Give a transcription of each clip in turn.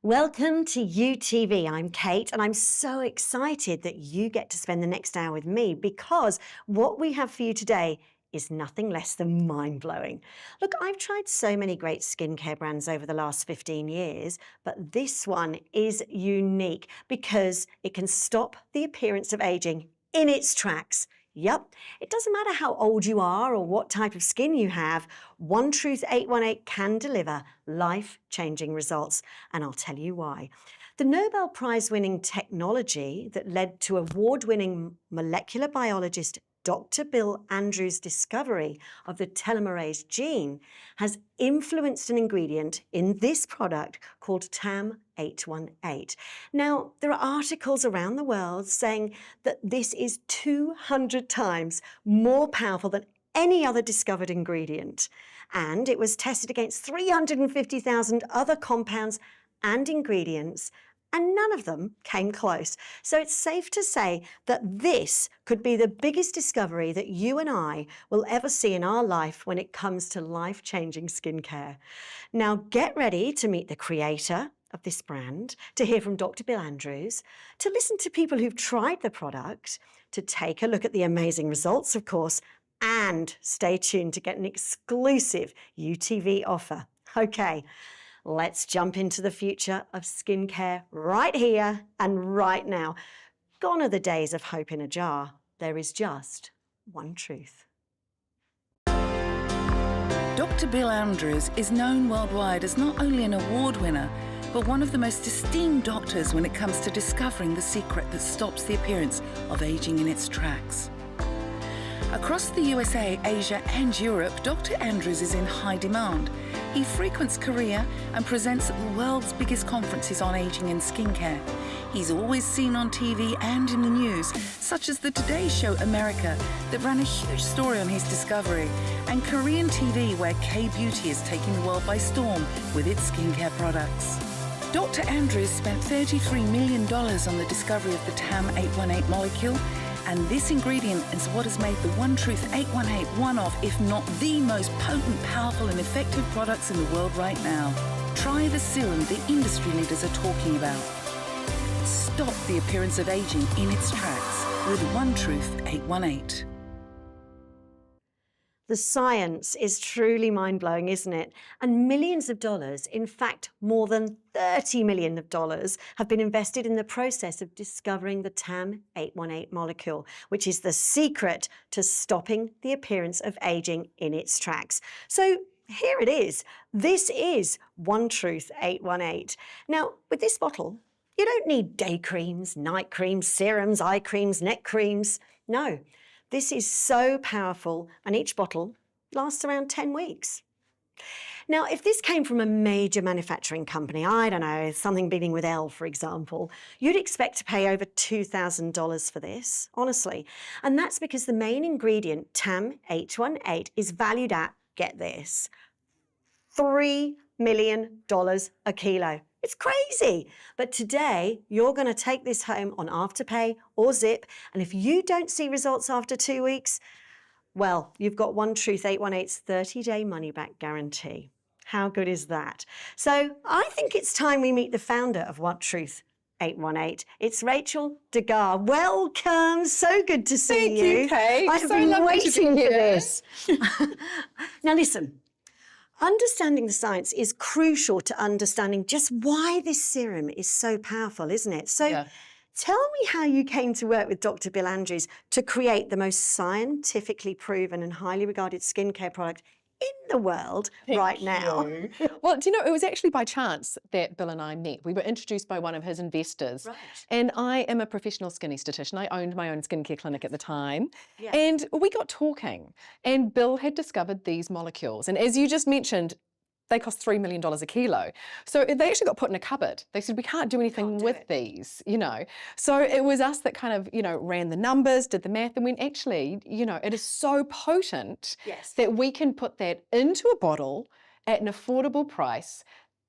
Welcome to UTV. I'm Kate, and I'm so excited that you get to spend the next hour with me because what we have for you today is nothing less than mind-blowing. Look, I've tried so many great skincare brands over the last 15 years, but this one is unique because it can stop the appearance of aging in its tracks. Yep, it doesn't matter how old you are or what type of skin you have, One Truth 818 can deliver life-changing results, and I'll tell you why. The Nobel Prize-winning technology that led to award-winning molecular biologist Dr. Bill Andrews' discovery of the telomerase gene has influenced an ingredient in this product called TAM818. Now, there are articles around the world saying that this is 200 times more powerful than any other discovered ingredient. And it was tested against 350,000 other compounds and ingredients, and none of them came close. So it's safe to say that this could be the biggest discovery that you and I will ever see in our life when it comes to life-changing skincare. Now get ready to meet the creator of this brand, to hear from Dr. Bill Andrews, to listen to people who've tried the product, to take a look at the amazing results, of course, and stay tuned to get an exclusive UTV offer. Okay. Let's jump into the future of skincare right here and right now. Gone are the days of hope in a jar. There is just one truth. Dr. Bill Andrews is known worldwide as not only an award winner, but one of the most esteemed doctors when it comes to discovering the secret that stops the appearance of aging in its tracks. Across the USA, Asia and Europe, Dr. Andrews is in high demand. He frequents Korea and presents at the world's biggest conferences on aging and skincare. He's always seen on TV and in the news, such as the Today Show America that ran a huge story on his discovery, and Korean TV where K-Beauty is taking the world by storm with its skincare products. Dr. Andrews spent $33 million on the discovery of the TAM818 molecule, and this ingredient is what has made the One Truth 818 one of, if not the most potent, powerful and effective products in the world right now. Try the serum the industry leaders are talking about. Stop the appearance of aging in its tracks with One Truth 818. The science is truly mind-blowing, isn't it? And millions of dollars, in fact, more than $30 million have been invested in the process of discovering the TAM818 molecule, which is the secret to stopping the appearance of aging in its tracks. So here it is. This is One Truth 818. Now, with this bottle, you don't need day creams, night creams, serums, eye creams, neck creams. No. This is so powerful, and each bottle lasts around 10 weeks. Now, if this came from a major manufacturing company, I don't know, something beginning with L, for example, you'd expect to pay over $2,000 for this, honestly. And that's because the main ingredient, TAM818, is valued at, get this, $3 million a kilo. It's crazy. But today, you're going to take this home on Afterpay or Zip, and if you don't see results after 2 weeks, well, you've got One Truth 818's 30-day money-back guarantee. How good is that? So I think it's time we meet the founder of One Truth 818. It's Rachael Degar. Welcome. So good to see you. Thank you, Kate. I've been waiting for this. Now listen. Understanding the science is crucial to understanding just why this serum is so powerful, isn't it? So tell me how you came to work with Dr. Bill Andrews to create the most scientifically proven and highly regarded skincare product in the world right now. Well, do you know, it was actually by chance that Bill and I met. We were introduced by one of his investors. Right. And I am a professional skin esthetician. I owned my own skincare clinic at the time. Yeah. And we got talking. And Bill had discovered these molecules. And as you just mentioned, they cost $3 million a kilo. So they actually got put in a cupboard. They said, we can't do anything with these, you know. So it was us that kind of, you know, ran the numbers, did the math, and went, actually, you know, it is so potent that we can put that into a bottle at an affordable price,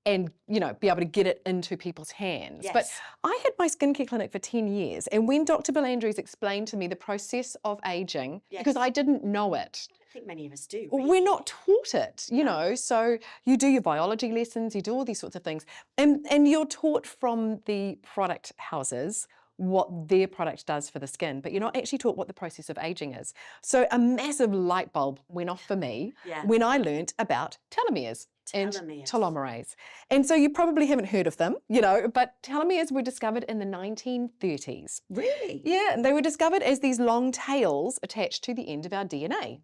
and, you know, be able to get it into people's hands. But Yes. I had my skincare clinic for 10 years, and when Dr. Bill Andrews explained to me the process of aging, because Yes. I didn't know it, I think many of us do. we're not taught it, you know. So you do your biology lessons, you do all these sorts of things, and you're taught from the product houses what their product does for the skin, but you're not actually taught what the process of aging is. So a massive light bulb went off for me Yeah. when I learnt about telomeres and Telomeres. telomerase. And so you probably haven't heard of them, you know, but telomeres were discovered in the 1930s. Really? Yeah, and they were discovered as these long tails attached to the end of our DNA.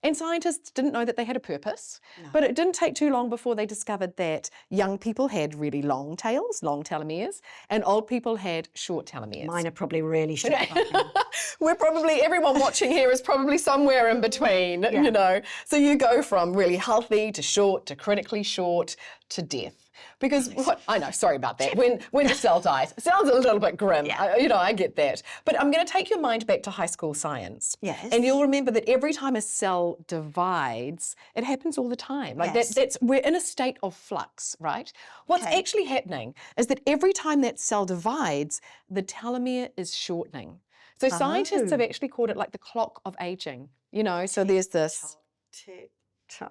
And scientists didn't know that they had a purpose, but it didn't take too long before they discovered that young people had really long tails, long telomeres, and old people had short telomeres. Mine are probably really short. right now. We're probably, everyone watching here is probably somewhere in between, you know. So you go from really healthy to short to critically short to death. Because what, I know, sorry about that, when the cell dies, it sounds a little bit grim, Yeah. you know, I get that. But I'm going to take your mind back to high school science. Yes. And you'll remember that every time a cell divides, it happens all the time. Like Yes. we're in a state of flux, right? What's Okay. actually happening is that every time that cell divides, the telomere is shortening. So scientists have actually called it like the clock of aging, you know, so there's this.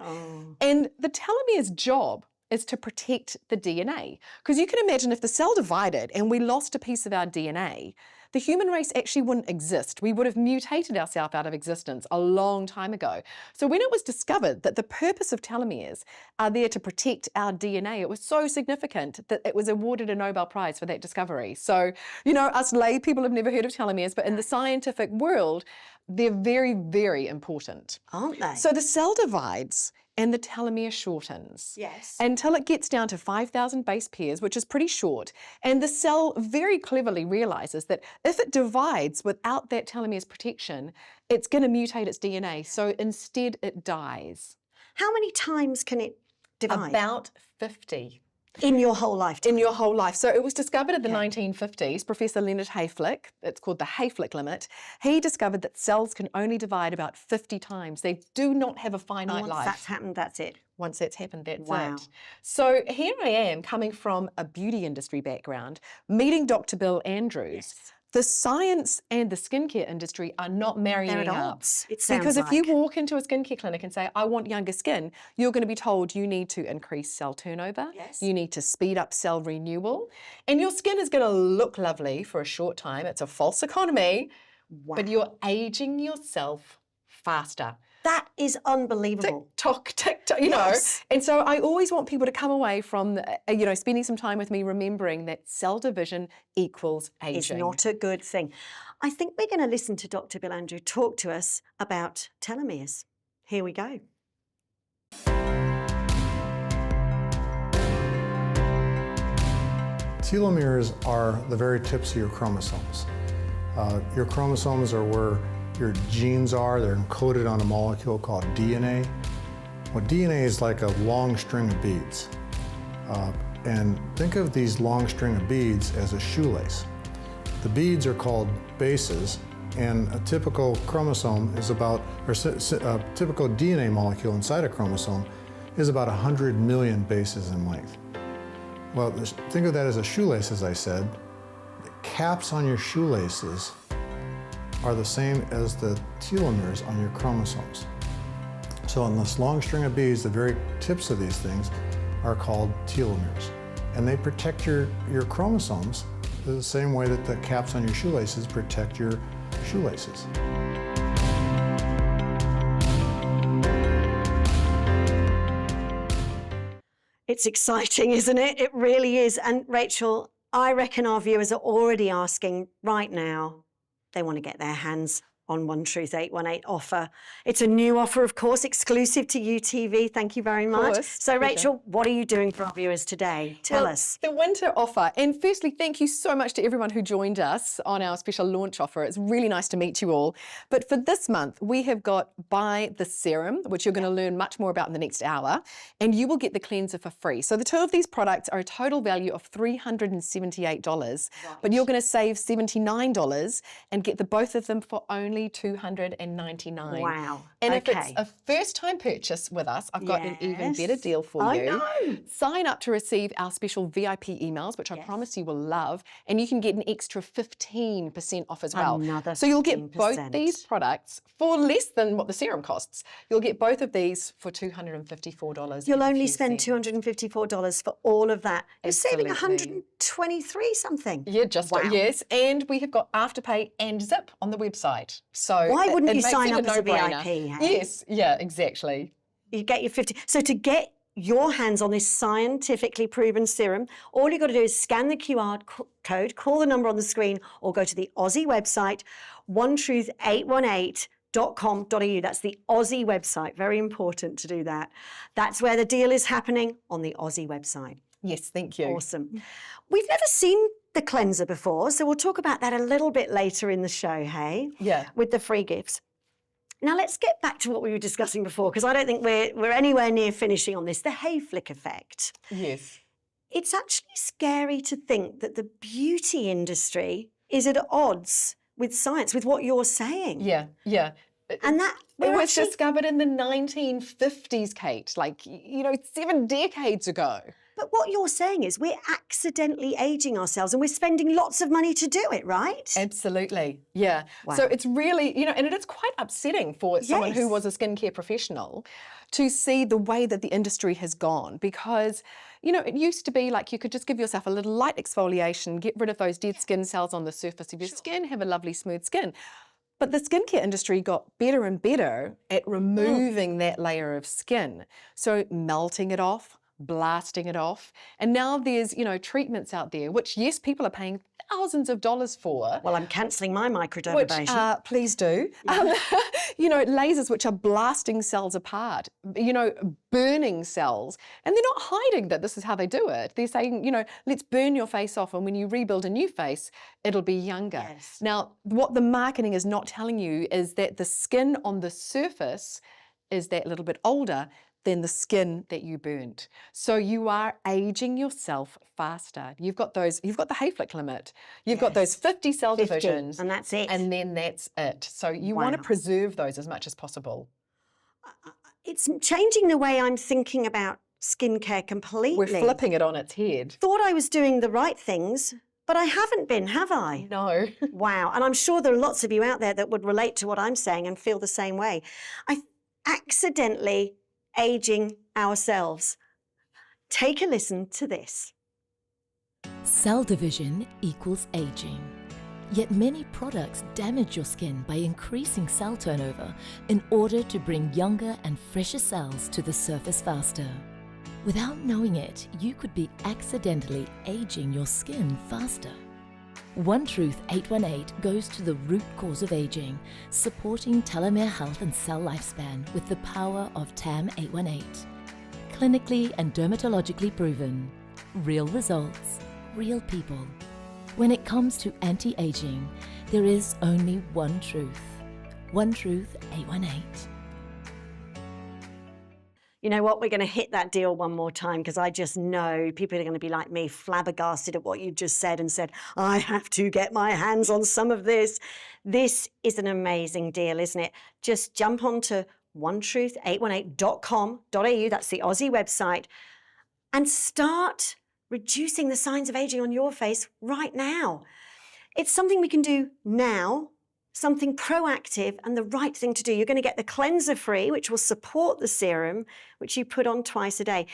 Oh. And the telomere's job is to protect the DNA. Because you can imagine if the cell divided and we lost a piece of our DNA, the human race actually wouldn't exist. We would have mutated ourselves out of existence a long time ago. So when it was discovered that the purpose of telomeres are there to protect our DNA, it was so significant that it was awarded a Nobel Prize for that discovery. So, you know, us lay people have never heard of telomeres, but in the scientific world, they're very, very important. Aren't they? So the cell divides and the telomere shortens. Yes. Until it gets down to 5,000 base pairs, which is pretty short. And the cell very cleverly realizes that if it divides without that telomere's protection, it's going to mutate its DNA. So instead it dies. How many times can it divide? About 50. In your whole lifetime? In your whole life. So it was discovered in the 1950s. Professor Leonard Hayflick, it's called the Hayflick limit, he discovered that cells can only divide about 50 times. They do not have a finite And once life. that's happened, that's it. Once that's happened, that's Wow. it. So here I am coming from a beauty industry background, meeting Dr. Bill Andrews. Yes. The science and the skincare industry are not marrying They're at up. odds, it sounds Because if you like. walk into a skincare clinic and say, I want younger skin, you're going to be told you need to increase cell turnover, Yes. you need to speed up cell renewal, and your skin is going to look lovely for a short time. It's a false economy, but you're aging yourself faster. That is unbelievable. Tick tock, you Yes. know. And so I always want people to come away from, you know, spending some time with me remembering that cell division equals aging. It's not a good thing. I think we're going to listen to Dr. Bill Andrew talk to us about telomeres. Here we go. Telomeres are the very tips of your chromosomes. Your chromosomes are where your genes are. They're encoded on a molecule called DNA. Well, DNA is like a long string of beads. And think of these long string of beads as a shoelace. The beads are called bases, and a typical chromosome is about, or a typical DNA molecule inside a chromosome is about 100 million bases in length. Well, think of that as a shoelace, as I said. The caps on your shoelaces are the same as the telomeres on your chromosomes. So on this long string of beads, the very tips of these things are called telomeres. And they protect your chromosomes the same way that the caps on your shoelaces protect your shoelaces. It's exciting, isn't it? It really is. And Rachel, I reckon our viewers are already asking right now, they want to get their hands on One Truth 818 offer. It's a new offer, of course, exclusive to UTV. Thank you very much. course, So, pleasure. Rachel, what are you doing for our viewers today? Tell Well, us. The winter offer. And firstly, thank you so much to everyone who joined us on our special launch offer. It's really nice to meet you all. But for this month, we have got Buy the Serum, which you're going to learn much more about in the next hour, and you will get the cleanser for free. So the two of these products are a total value of $378, but you're going to save $79 and get the both of them for only only $299. Wow. And if it's Okay. a first-time purchase with us, I've got an even better Yes. deal for I you. know. Sign up to receive our special VIP emails, which I Yes. promise you will love, and you can get an extra 15% off as well. Another So you'll get both 15%. these products for less than what the serum costs. You'll get both of these for $254. You'll and a only few spend cents. $254 for all of that. You're saving Absolutely. $123 something. Yeah, just Wow. yes, and we have got Afterpay and Zip on the website. So Why wouldn't it you makes sign it up as a no-brainer. VIP, hey? Yes, yeah, exactly. You get your 50. So to get your hands on this scientifically proven serum, all you've got to do is scan the QR code, call the number on the screen, or go to the Aussie website, onetruth818.com.au. That's the Aussie website. Very important to do that. That's where the deal is happening, on the Aussie website. Yes, thank you. Awesome. We've never seen the cleanser before, so we'll talk about that a little bit later in the show, hey? Yeah. With the free gifts. Now let's get back to what we were discussing before, because I don't think we're anywhere near finishing on this, the hay flick effect. Yes. It's actually scary to think that the beauty industry is at odds with science, with what you're saying. Yeah, yeah. And that It we're was actually, discovered in the 1950s, Kate, like, 7 decades ago. but what you're saying is we're accidentally aging ourselves and we're spending lots of money to do it, right? Absolutely, yeah. Wow. So it's really, and it is quite upsetting for someone who Yes. was a skincare professional to see the way that the industry has gone, because, it used to be like you could just give yourself a little light exfoliation, get rid of those dead skin cells on the surface of your skin, have a lovely smooth skin. But the skincare industry got better and better at removing that layer of skin. So melting it off, blasting it off. And now there's, treatments out there, which, yes, people are paying thousands of dollars for. Well, I'm cancelling my Which, microdermabrasion. please do. Lasers which are blasting cells apart, burning cells. And they're not hiding that this is how they do it. They're saying, let's burn your face off, and when you rebuild a new face, it'll be younger. Yes. Now, what the marketing is not telling you is that the skin on the surface is that little bit older than the skin that you burnt. So you are aging yourself faster. You've got the hay flick limit. You've got those 50 cell 50, divisions. and that's it. And then that's it. So you want to Wow. preserve those as much as possible. It's changing the way I'm thinking about skincare completely. We're flipping it on its head. Thought I was doing the right things, but I haven't been, have I? No. Wow. And I'm sure there are lots of you out there that would relate to what I'm saying and feel the same way. I accidentally aging ourselves. Take a listen to this. Cell division equals aging. Yet many products damage your skin by increasing cell turnover in order to bring younger and fresher cells to the surface faster. Without knowing it, you could be accidentally aging your skin faster. One Truth 818 goes to the root cause of aging, supporting telomere health and cell lifespan with the power of TAM 818. Clinically and dermatologically proven. Real results, real people. When it comes to anti-aging, there is only one truth. One Truth 818. You know what? We're going to hit that deal one more time, because I just know people are going to be like me, flabbergasted at what you just said and said, I have to get my hands on some of this. This is an amazing deal, isn't it? Just jump onto onetruth818.com.au, that's the Aussie website, and start reducing the signs of aging on your face right now. It's something we can do now, something proactive and the right thing to do. You're going to get the cleanser free, which will support the serum, which you put on twice a day.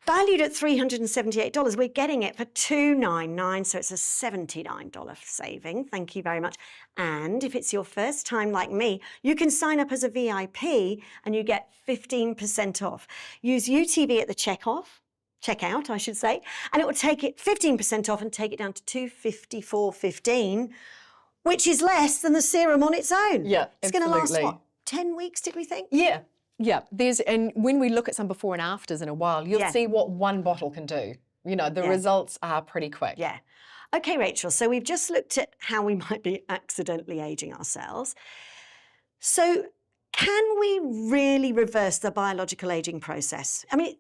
Valued at $378, we're getting it for $299, so it's a $79 saving. Thank you very much. And if it's your first time like me, you can sign up as a VIP and you get 15% off. Use UTV at the checkout, I should say, and it will take it 15% off and take it down to $254.15. Which is less than the serum on its own. Yeah, it's going to last, absolutely. what, 10 weeks, did we think? Yeah. And when we look at some before and afters in a while, you'll Yeah. see what one bottle can do. The results are pretty quick. Yeah. Okay, Rachel, so we've just looked at how we might be accidentally aging ourselves. So can we really reverse the biological aging process? I mean,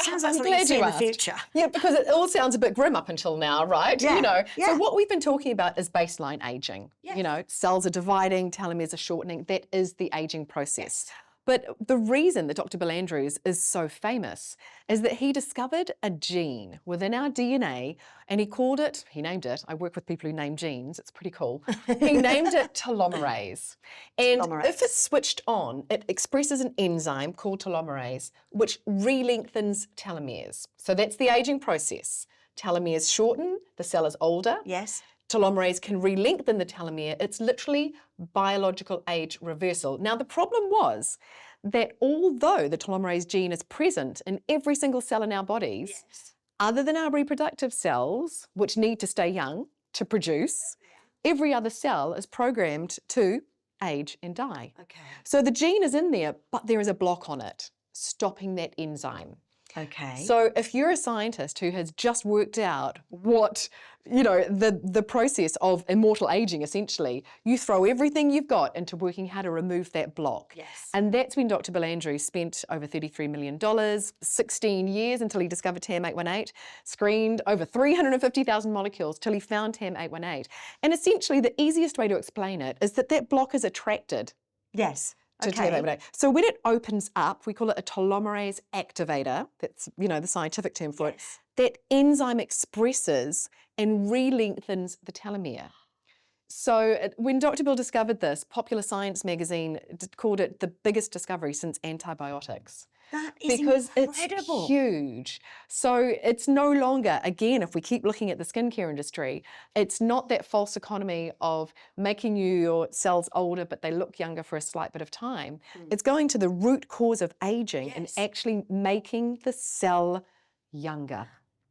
Sounds like I'm something you glad see you in the asked. future. Yeah, because it all sounds a bit grim up until now, right? Yeah, You know, yeah. so what we've been talking about is baseline aging. Yes. You know, cells are dividing, telomeres are shortening. That is the aging process. But the reason that Dr. Bill Andrews is so famous is that he discovered a gene within our DNA, and he named it, I work with people who name genes, it's pretty cool. He named it telomerase. And if it's switched on, it expresses an enzyme called telomerase, which re-lengthens telomeres. So that's the aging process. Telomeres shorten, the cell is older. Yes. Telomerase can re-lengthen the telomere. It's literally biological age reversal. Now, the problem was that although the telomerase gene is present in every single cell in our bodies, other than our reproductive cells, which need to stay young to produce, every other cell is programmed to age and die. Okay. So the gene is in there, but there is a block on it, stopping that enzyme. Okay. So if you're a scientist who has just worked out what, you know, the process of immortal aging, essentially, you throw everything you've got into working how to remove that block. Yes. And that's when Dr. Bill Andrews spent over $33 million, 16 years until he discovered TAM818, screened over 350,000 molecules till he found TAM818. And essentially the easiest way to explain it is that that block is attracted Yes. to TAM818. So when it opens up, we call it a telomerase activator. That's, you know, the scientific term for it. That enzyme expresses and re-lengthens the telomere. So when Dr. Bill discovered this, Popular Science magazine called it the biggest discovery since antibiotics. That is Because incredible. it's huge. So it's no longer, again, if we keep looking at the skincare industry, it's not that false economy of making your cells older but they look younger for a slight bit of time. It's going to the root cause of aging and actually making the cell younger.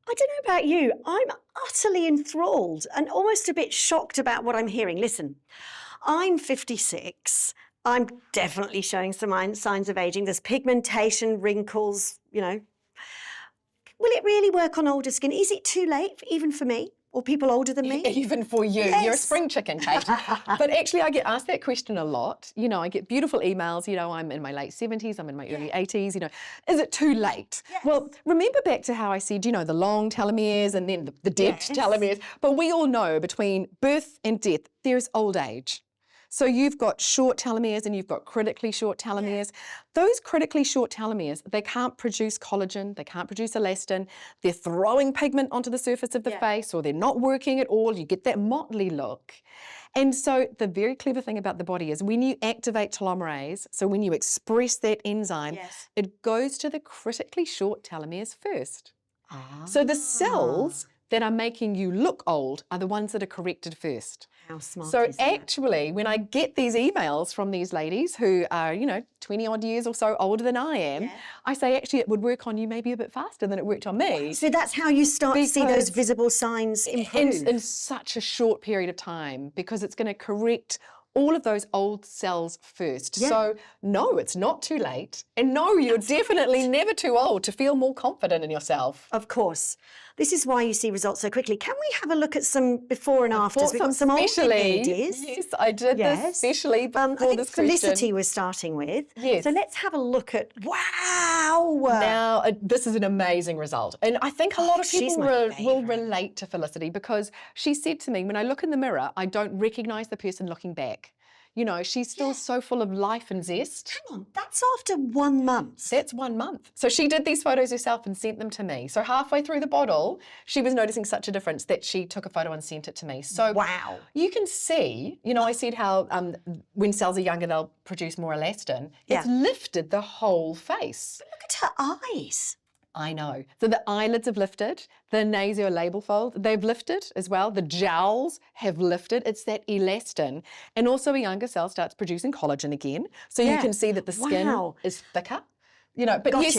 I don't know about you, I'm utterly enthralled and almost a bit shocked about what I'm hearing. Listen, I'm 56. I'm definitely showing some signs of aging. There's pigmentation, wrinkles, you know. Will it really work on older skin? Is it too late, even for me? Or people older than me? Even for you. You're a Yes. spring chicken, Kate. But actually, I get asked that question a lot. You know, I get beautiful emails. You know, I'm in my late 70s, I'm in my early 80s. You know, is it too late? Well, remember back to how I said, you know, the long telomeres and then the dead telomeres. But we all know between birth and death, there's old age. So you've got short telomeres and you've got critically short telomeres. Those critically short telomeres, they can't produce collagen, they can't produce elastin, they're throwing pigment onto the surface of the face or they're not working at all, you get that motley look. And so the very clever thing about the body is when you activate telomerase, so when you express that enzyme, it goes to the critically short telomeres first. So the cells that are making you look old are the ones that are corrected first. How smart So is that? actually, when I get these emails from these ladies who are, you know, 20 odd years or so older than I am, I say actually it would work on you maybe a bit faster than it worked on me. So that's how you start to see those Because visible signs improve. In such a short period of time, because it's going to correct all of those old cells first. So no, it's not too late. And no, you're definitely never too old to feel more confident in yourself. Of course. This is why you see results so quickly. Can we have a look at some before and afters? We've got some old ladies. Yes, I did this especially before I think this Felicity question. we're starting with. Yes. So let's have a look at, wow! Now, this is an amazing result. And I think a lot of she's people my will favourite. relate to Felicity because she said to me, when I look in the mirror, I don't recognise the person looking back. You know, she's still so full of life and zest. Hang on, that's after 1 month. That's 1 month. So she did these photos herself and sent them to me. So halfway through the bottle, she was noticing such a difference that she took a photo and sent it to me. So Wow. you can see, you know, I said how when cells are younger, they'll produce more elastin. It's lifted the whole face. Look at her eyes. I know. So the eyelids have lifted, the nasolabial fold, they've lifted as well. The jowls have lifted. It's that elastin. And also a younger cell starts producing collagen again. So you can see that the skin is thicker. You know, but yes,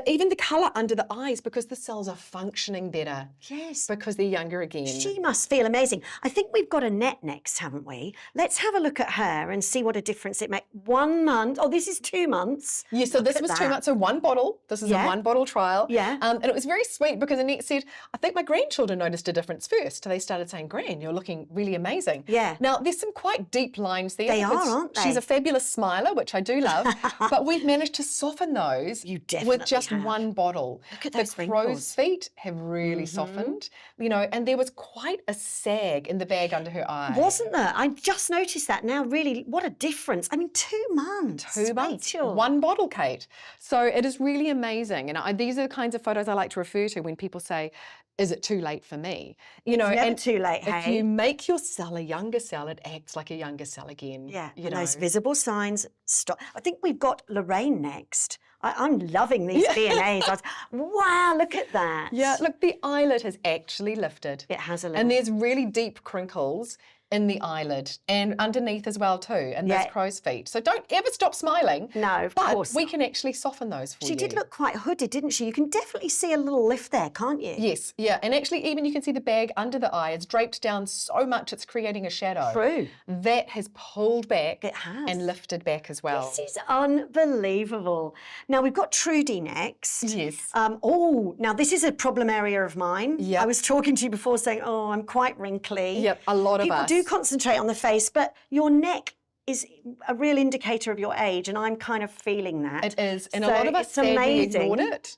even the colour under the eyes because the cells are functioning better. Yes. Because they're younger again. She must feel amazing. I think we've got Annette next, haven't we? Let's have a look at her and see what a difference it makes. 1 month. Oh, this is 2 months. Yeah, so Look this at was that. 2 months, so 1 bottle. This is a 1 bottle trial. Yeah. And it was very sweet because Annette said, I think my grandchildren noticed a difference first. They started saying, Gran, you're looking really amazing. Yeah. Now, there's some quite deep lines there. They because are, aren't they? She's a fabulous smiler, which I do love. But we've managed to soften those You definitely with just have. one bottle. Look at The those crow's wrinkles. feet have really softened, you know, and there was quite a sag in the bag under her eye. Wasn't there? I just noticed that now. Really, what a difference. I mean, 2 months. 2 months, Rachael. one bottle, Kate. So it is really amazing. And these are the kinds of photos I like to refer to when people say, is it too late for me? You know, It's never and too late, if hey? you make your cell a younger cell, it acts like a younger cell again. Yeah, you and know. those visible signs stop. I think we've got Lorraine next. I'm loving these VNAs. Wow, look at that. Yeah, look, the eyelid has actually lifted. It has a little. And there's really deep crinkles in the eyelid and underneath as well too, and those Yeah. crow's feet. So don't ever stop smiling. No, of but course we not. can actually soften those for you. She did look quite hooded, didn't she? You can definitely see a little lift there, can't you? Yes, yeah, and actually even you can see the bag under the eye. It's draped down so much it's creating a shadow. True. That has pulled back It has. and lifted back as well. This is unbelievable. Now we've got Trudy next. Yes. Now this is a problem area of mine. Yep. I was talking to you before saying, oh, I'm quite wrinkly. Yep, a lot of People us. do concentrate on the face, but your neck is a real indicator of your age, and I'm kind of feeling that. It is, and a So lot of us it's sadly amazing. ignored it.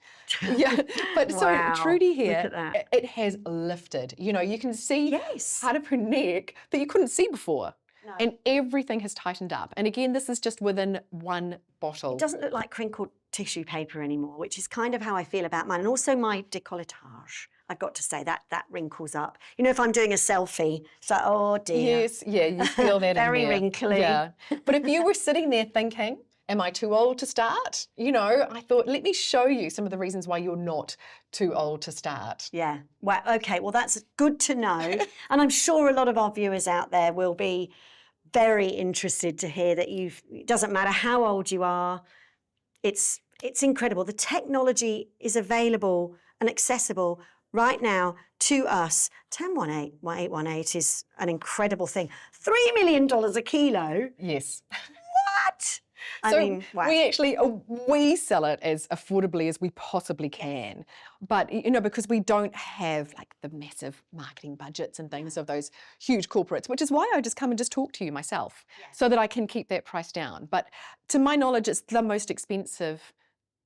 Yeah, but Wow, so Trudy look here, at that. it has lifted. You know, you can see Yes. part of her neck that you couldn't see before. No. And everything has tightened up. And again, this is just within one bottle. It doesn't look like crinkled tissue paper anymore, which is kind of how I feel about mine. And also my décolletage. I've got to say that wrinkles up. You know, if I'm doing a selfie, it's like, oh dear. Yes, yeah, you feel that Very in there. wrinkly. Yeah. But if you were sitting there thinking, am I too old to start? You know, I thought, let me show you some of the reasons why you're not too old to start. Yeah. Well, okay. Well, that's good to know. And I'm sure a lot of our viewers out there will be very interested to hear that it doesn't matter how old you are, it's incredible. The technology is available and accessible right now to us. 1018 is an incredible thing. $3 million a kilo? Yes. What? So I mean, wow. we sell it as affordably as we possibly can, but you know, because we don't have like the massive marketing budgets and things of those huge corporates, which is why I just come and just talk to you myself, so that I can keep that price down. But to my knowledge, it's the most expensive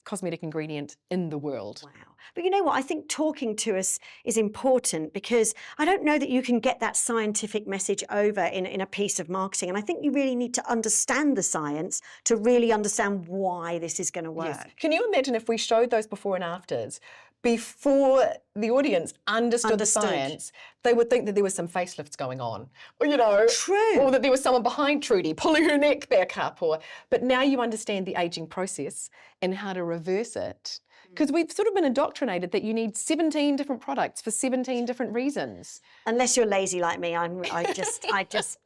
cosmetic ingredient in the world. Wow. But you know what? I think talking to us is important, because I don't know that you can get that scientific message over in a piece of marketing. And I think you really need to understand the science to really understand why this is going to work. Yes. Can you imagine if we showed those before and afters? Before the audience understood the science, they would think that there was some facelifts going on, or you know, True. or that there was someone behind Trudy pulling her neck back up. But now you understand the aging process and how to reverse it, because we've sort of been indoctrinated that you need 17 different products for 17 different reasons. Unless you're lazy like me, I just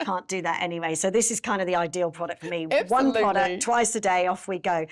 can't do that anyway. So this is kind of the ideal product for me. Absolutely. One product, twice a day, off we go.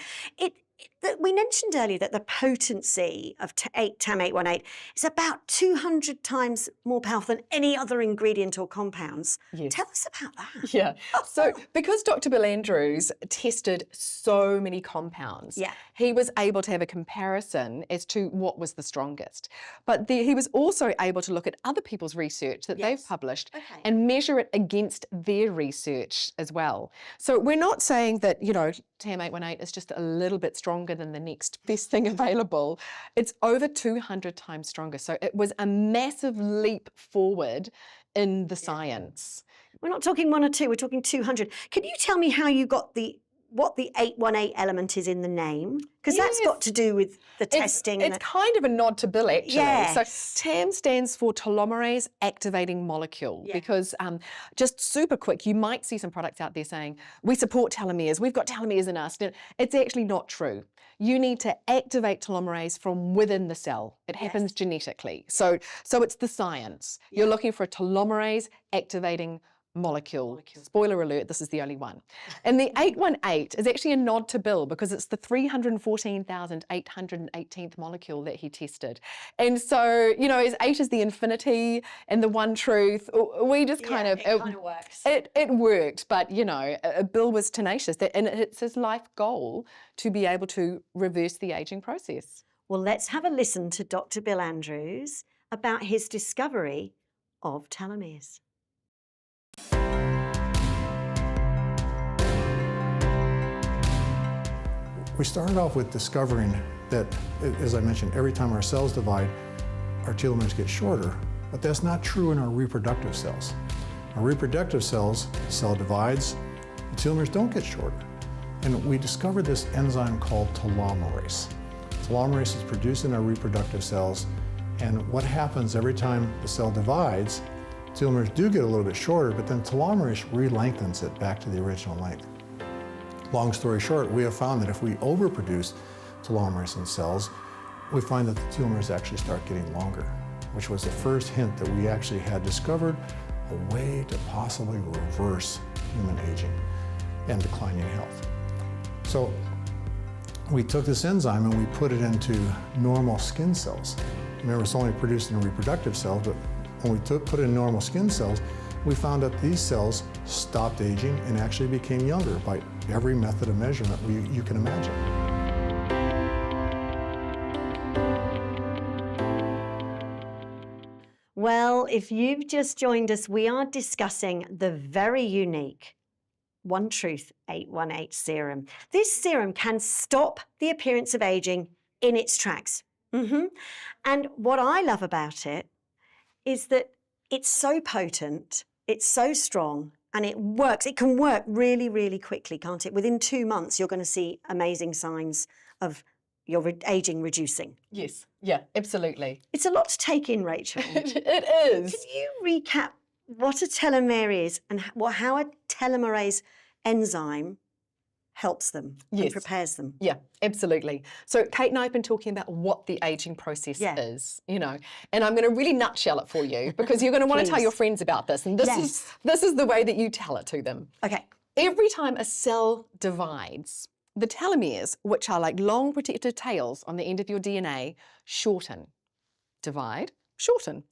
We mentioned earlier that the potency of TAM 818 is about 200 times more powerful than any other ingredient or compounds. Yes. Tell us about that. Yeah. So because Dr. Bill Andrews tested so many compounds, Yeah. he was able to have a comparison as to what was the strongest. But he was also able to look at other people's research that they've Yes. published Okay. and measure it against their research as well. So we're not saying that, you know, TAM 818 is just a little bit stronger than the next best thing available. It's over 200 times stronger. So it was a massive leap forward in the science. We're not talking 1 or 2, we're talking 200. Can you tell me how you got what the 818 element is in the name? Because that's Yes. got to do with the testing. It's kind of a nod to Bill, actually. Yes. So TAM stands for telomerase activating molecule, because just super quick, you might see some products out there saying, we support telomeres, we've got telomeres in us. It's actually not true. You need to activate telomerase from within the cell. It happens genetically. So it's the science. You're looking for a telomerase activating molecule. Spoiler alert, this is the only one. And the 818 is actually a nod to Bill, because it's the 314,818th molecule that he tested. And so, you know, as 8 is the infinity and the one truth, we just kind of... It kind of works. It worked, but, you know, Bill was tenacious, and it's his life goal to be able to reverse the aging process. Well, let's have a listen to Dr. Bill Andrews about his discovery of telomeres. We started off with discovering that, as I mentioned, every time our cells divide, our telomeres get shorter, but that's not true in our reproductive cells. Our reproductive cells, the cell divides, the telomeres don't get shorter. And we discovered this enzyme called telomerase. Telomerase is produced in our reproductive cells, and what happens every time the cell divides, telomeres do get a little bit shorter, but then telomerase re-lengthens it back to the original length. Long story short, we have found that if we overproduce telomerase in cells, we find that the telomeres actually start getting longer, which was the first hint that we actually had discovered a way to possibly reverse human aging and declining health. So we took this enzyme and we put it into normal skin cells. Remember, it's only produced in reproductive cells, but when we put it in normal skin cells, we found that these cells stopped aging and actually became younger by every method of measurement you can imagine. Well, if you've just joined us, we are discussing the very unique One Truth 818 serum. This serum can stop the appearance of aging in its tracks. And what I love about it is that it's so potent, it's so strong, and it works. It can work really, really quickly, can't it? Within 2 months, you're going to see amazing signs of your aging reducing. Yes, yeah, absolutely. It's a lot to take in, Rachel. It is. Can you recap what a telomere is and how a telomerase enzyme helps them and prepares them? Yeah, absolutely. So Kate and I have been talking about what the aging process is, you know, and I'm going to really nutshell it for you because you're going to want to tell your friends about this, and this is the way that you tell it to them. Okay. Every time a cell divides, the telomeres, which are like long protective tails on the end of your DNA, shorten. Divide, shorten,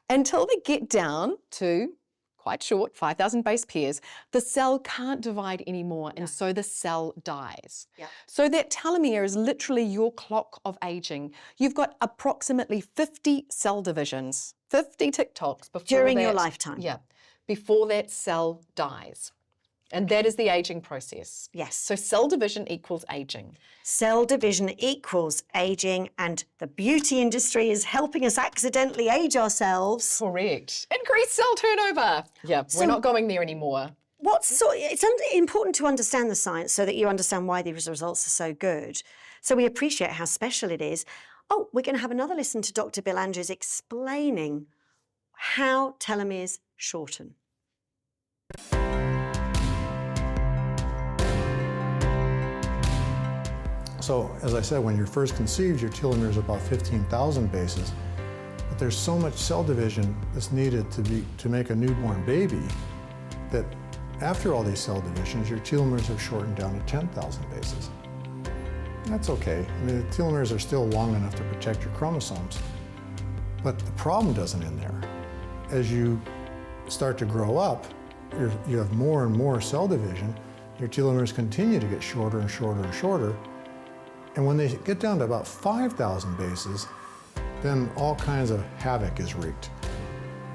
until they get down to quite short, 5,000 base pairs. The cell can't divide anymore, and so the cell dies. So that telomere is literally your clock of aging. You've got approximately 50 cell divisions, 50 TikToks before during your lifetime. Yeah, before that cell dies. And that is the aging process. Yes. So cell division equals aging. Cell division equals aging, and the beauty industry is helping us accidentally age ourselves. Correct. Increased cell turnover. Yeah, we're not going there anymore. It's important to understand the science so that you understand why these results are so good. So we appreciate how special it is. Oh, we're going to have another listen to Dr. Bill Andrews explaining how telomeres shorten. So, as I said, when you're first conceived, your telomeres are about 15,000 bases, but there's so much cell division that's needed to make a newborn baby that after all these cell divisions, your telomeres have shortened down to 10,000 bases. That's okay. I mean, the telomeres are still long enough to protect your chromosomes, but the problem doesn't end there. As you start to grow up, you have more and more cell division, your telomeres continue to get shorter and shorter and shorter. And when they get down to about 5,000 bases, then all kinds of havoc is wreaked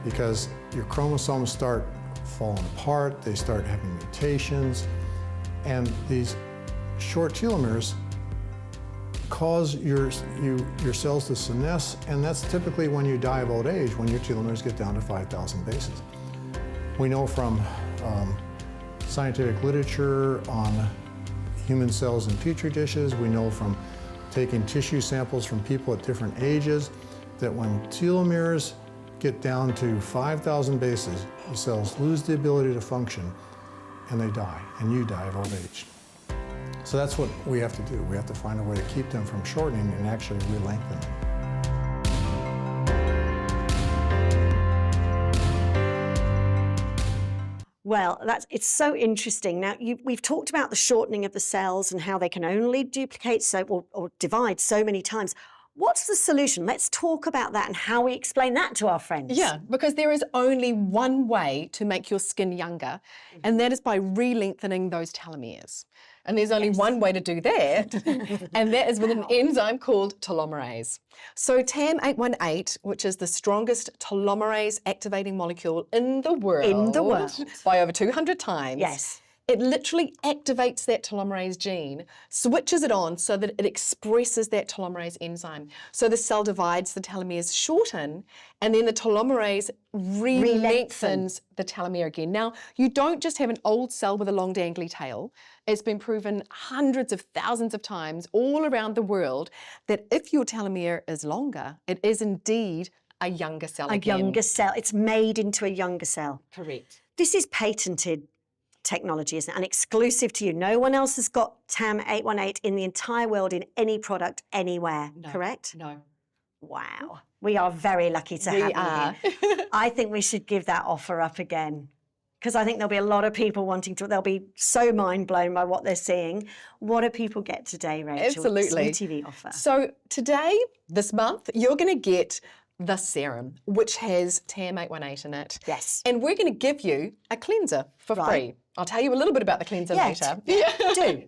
because your chromosomes start falling apart, they start having mutations, and these short telomeres cause your cells to senesce, and that's typically when you die of old age, when your telomeres get down to 5,000 bases. We know from scientific literature on human cells in petri dishes. We know from taking tissue samples from people at different ages that when telomeres get down to 5,000 bases, the cells lose the ability to function and they die, and you die of old age. So that's what we have to do. We have to find a way to keep them from shortening and actually re-lengthen them. Well, it's so interesting. Now, we've talked about the shortening of the cells and how they can only duplicate or divide so many times. What's the solution? Let's talk about that and how we explain that to our friends. Yeah, because there is only one way to make your skin younger, and that is by re-lengthening those telomeres. And there's only one way to do that, and that is with an enzyme called telomerase. So TAM818, which is the strongest telomerase activating molecule in the world, by over 200 times, it literally activates that telomerase gene, switches it on so that it expresses that telomerase enzyme. So the cell divides, the telomeres shorten, and then the telomerase re-lengthens the telomere again. Now, you don't just have an old cell with a long dangly tail. It's been proven hundreds of thousands of times all around the world that if your telomere is longer, it is indeed a younger cell again. A younger cell. It's made into a younger cell. Correct. This is patented technology, isn't it? And exclusive to you. No one else has got TAM818 in the entire world in any product anywhere, correct? No. Wow. We are very lucky to have you here. I think we should give that offer up again, because I think there'll be a lot of people wanting to, they'll be so mind blown by what they're seeing. What do people get today, Rachel? Absolutely. This new TV offer. So today, this month, you're going to get the serum, which has TAM818 in it. Yes. And we're going to give you a cleanser for free. I'll tell you a little bit about the cleanser later. Do.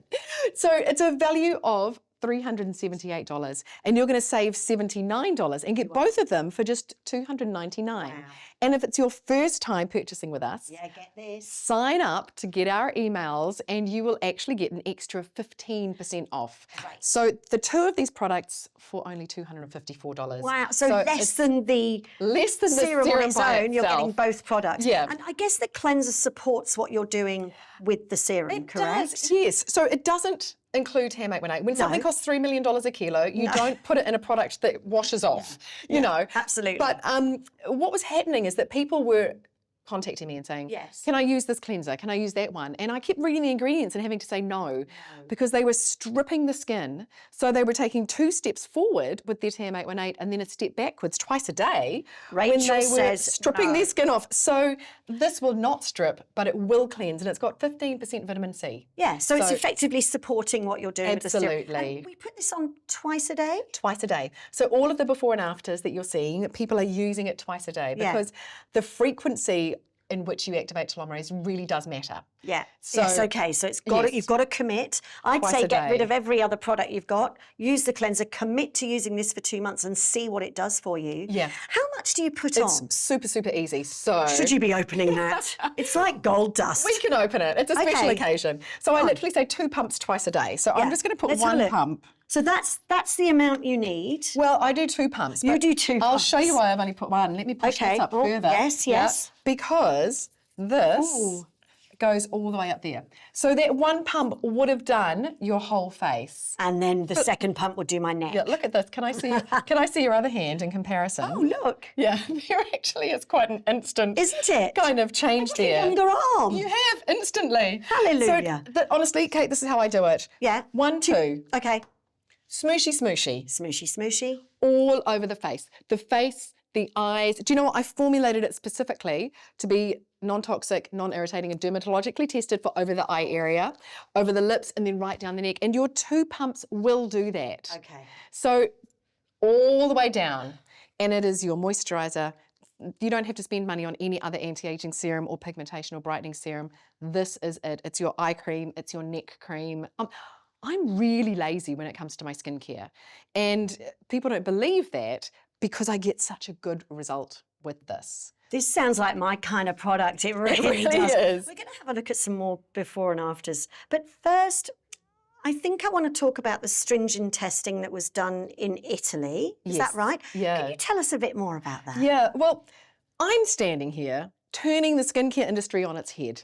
So it's a value of $378, and you're going to save $79 and get both of them for just $299. Wow. And if it's your first time purchasing with us, Get this. sign up to get our emails and you will actually get an extra 15% off. Right. So the two of these products for only $254. Wow, so less than the serum on its by own, you're itself. getting both products. Yeah. And I guess the cleanser supports what you're doing with the serum, It correct? does, yes. So it doesn't include TAM818. When something costs $3 million a kilo, you don't put it in a product that washes off, you know. Absolutely. But what was happening is that people were contacting me and saying, Yes. can I use this cleanser? Can I use that one? And I kept reading the ingredients and having to say no, because they were stripping the skin. So they were taking 2 steps forward with their TAM818 and then a step backwards twice a day when Rachel they were says stripping no. their skin off. So this will not strip, but it will cleanse, and it's got 15% vitamin C. Yeah, so it's effectively supporting what you're doing with the serum. Absolutely. And we put this on twice a day? Twice a day. So all of the before and afters that you're seeing, people are using it twice a day because the frequency in which you activate telomerase really does matter. Yeah. So- yes, okay. So it's got you've got to commit. I'd Twice say a get rid day. of every other product you've got. Use the cleanser. Commit to using this for 2 months and see what it does for you. Yeah. How much do you put It's on? super, super easy. So Should you be opening that? It's like gold dust. we can open it. It's a special Okay. occasion. So I literally say 2 pumps twice a day. So I'm just going to put Let's have a one look. pump. So that's the amount you need. Well, I do 2 pumps. You but do 2 I'll show you pumps. why I've only put one. Let me push Okay. this up Oh, further. yes, yes. Because this Ooh. goes all the way up there. So that one pump would have done your whole face. And then the second pump will do my neck. Yeah, look at this. Can I see? Can I see your other hand in comparison? Oh, look. Yeah, there actually is quite an instant, Isn't it? kind of change Look at there. your underarm. You have instantly. Hallelujah. So, honestly, Kate, this is how I do it. Yeah. 1, 2, Okay. smooshy, smooshy, Smooshy, smooshy. all over the face. The face, the eyes. Do you know what? I formulated it specifically to be non-toxic, non-irritating, and dermatologically tested for over the eye area, over the lips, and then right down the neck. And your 2 pumps will do that. Okay. So all the way down, and it is your moisturizer. You don't have to spend money on any other anti-aging serum or pigmentation or brightening serum. This is it. It's your eye cream, it's your neck cream. I'm really lazy when it comes to my skincare, and people don't believe that because I get such a good result with this. This sounds like my kind of product. It really, really does. is. We're going to have a look at some more before and afters. But first, I think I want to talk about the stringent testing that was done in Italy. Is Yes. that right? Yeah. Can you tell us a bit more about that? Yeah, well, I'm standing here turning the skincare industry on its head.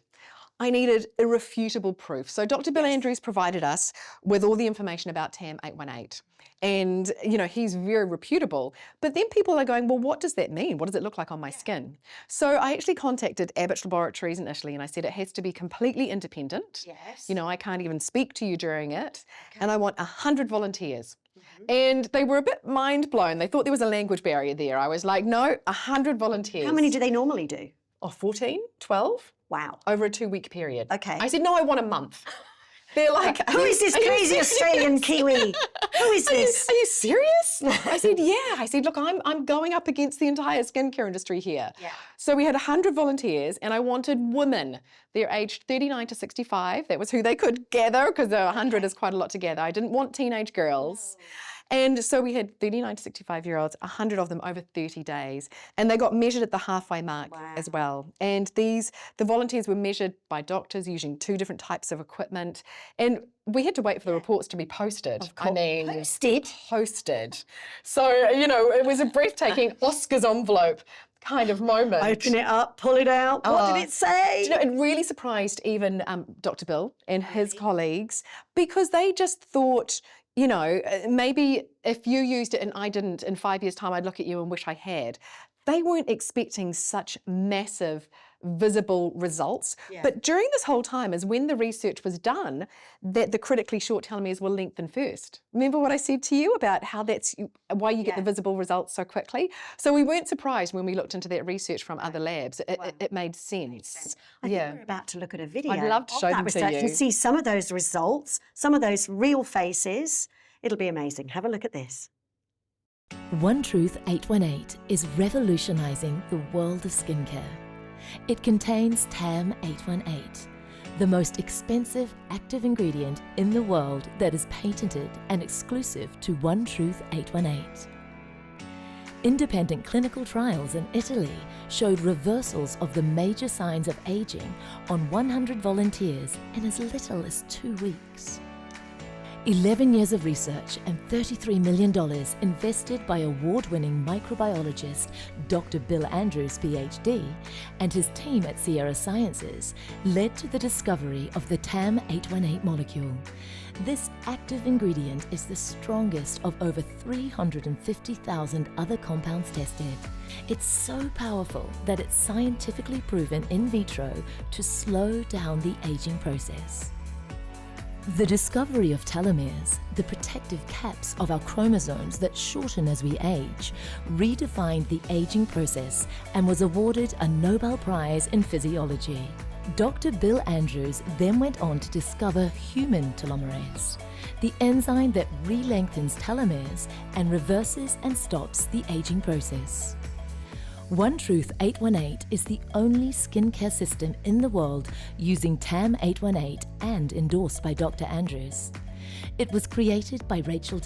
I needed irrefutable proof. So Dr. Bill Andrews provided us with all the information about TAM818. And, you know, he's very reputable. But then people are going, well, what does that mean? What does it look like on my skin? So I actually contacted Abbott Laboratories in Italy and I said it has to be completely independent. Yes. You know, I can't even speak to you during it. And I want 100 volunteers. And they were a bit mind blown. They thought there was a language barrier there. I was like, no, 100 volunteers. How many do they normally do? Oh, 14, 12? Wow. Over a 2-week period. Okay. I said, no, I want a month. They're like, Who is this are you crazy serious? Australian Kiwi? Who is this? Are you serious? I said, yeah. I said, look, I'm going up against the entire skincare industry here. Yeah. So we had 100 volunteers and I wanted women. They're aged 39 to 65. That was who they could gather because 100 is quite a lot to gather. I didn't want teenage girls. And so we had 39 to 65-year-olds, 100 of them over 30 days, and they got measured at the halfway mark as well. And the volunteers were measured by doctors using 2 different types of equipment, and we had to wait for the reports to be posted. Of course. Posted. So, you know, it was a breathtaking Oscars envelope kind of moment. Open it up, pull it out. What did it say? Do you know, it really surprised even Dr. Bill and his colleagues, because they just thought, you know, maybe if you used it and I didn't, in 5 years' time, I'd look at you and wish I had. They weren't expecting such massive, visible results. But during this whole time is when the research was done that the critically short telomeres will lengthen first. Remember what I said to you about how that's why you get the visible results so quickly? So we weren't surprised when we looked into that research from other labs. It made sense. I think we're about to look at a video. I'd love to show that them to research you. and see some of those results, some of those real faces. It'll be amazing. Have a look at this. One Truth 818 is revolutionizing the world of skincare. It contains TAM 818, the most expensive active ingredient in the world that is patented and exclusive to One Truth 818. Independent clinical trials in Italy showed reversals of the major signs of aging on 100 volunteers in as little as 2 weeks. 11 years of research and $33 million invested by award-winning microbiologist Dr. Bill Andrews, PhD, and his team at Sierra Sciences led to the discovery of the TAM 818 molecule. This active ingredient is the strongest of over 350,000 other compounds tested. It's so powerful that it's scientifically proven in vitro to slow down the aging process. The discovery of telomeres, the protective caps of our chromosomes that shorten as we age, redefined the aging process and was awarded a Nobel Prize in Physiology. Dr. Bill Andrews then went on to discover human telomerase, the enzyme that re-lengthens telomeres and reverses and stops the aging process. One Truth 818 is the only skincare system in the world using TAM 818 and endorsed by Dr. Andrews. It was created by Rachael,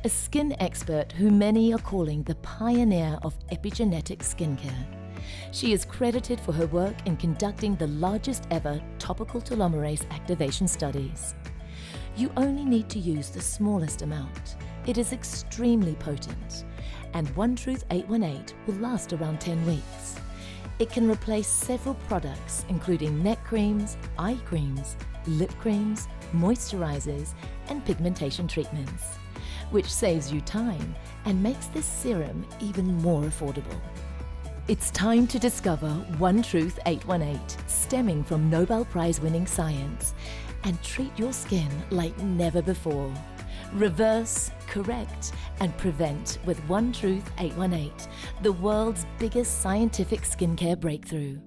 a skin expert who many are calling the pioneer of epigenetic skincare. She is credited for her work in conducting the largest ever topical telomerase activation studies. You only need to use the smallest amount. It is extremely potent, and One Truth 818 will last around 10 weeks. It can replace several products, including neck creams, eye creams, lip creams, moisturizers, and pigmentation treatments, which saves you time and makes this serum even more affordable. It's time to discover One Truth 818, stemming from Nobel Prize-winning science, and treat your skin like never before. Reverse, correct, and prevent with One Truth 818, the world's biggest scientific skincare breakthrough.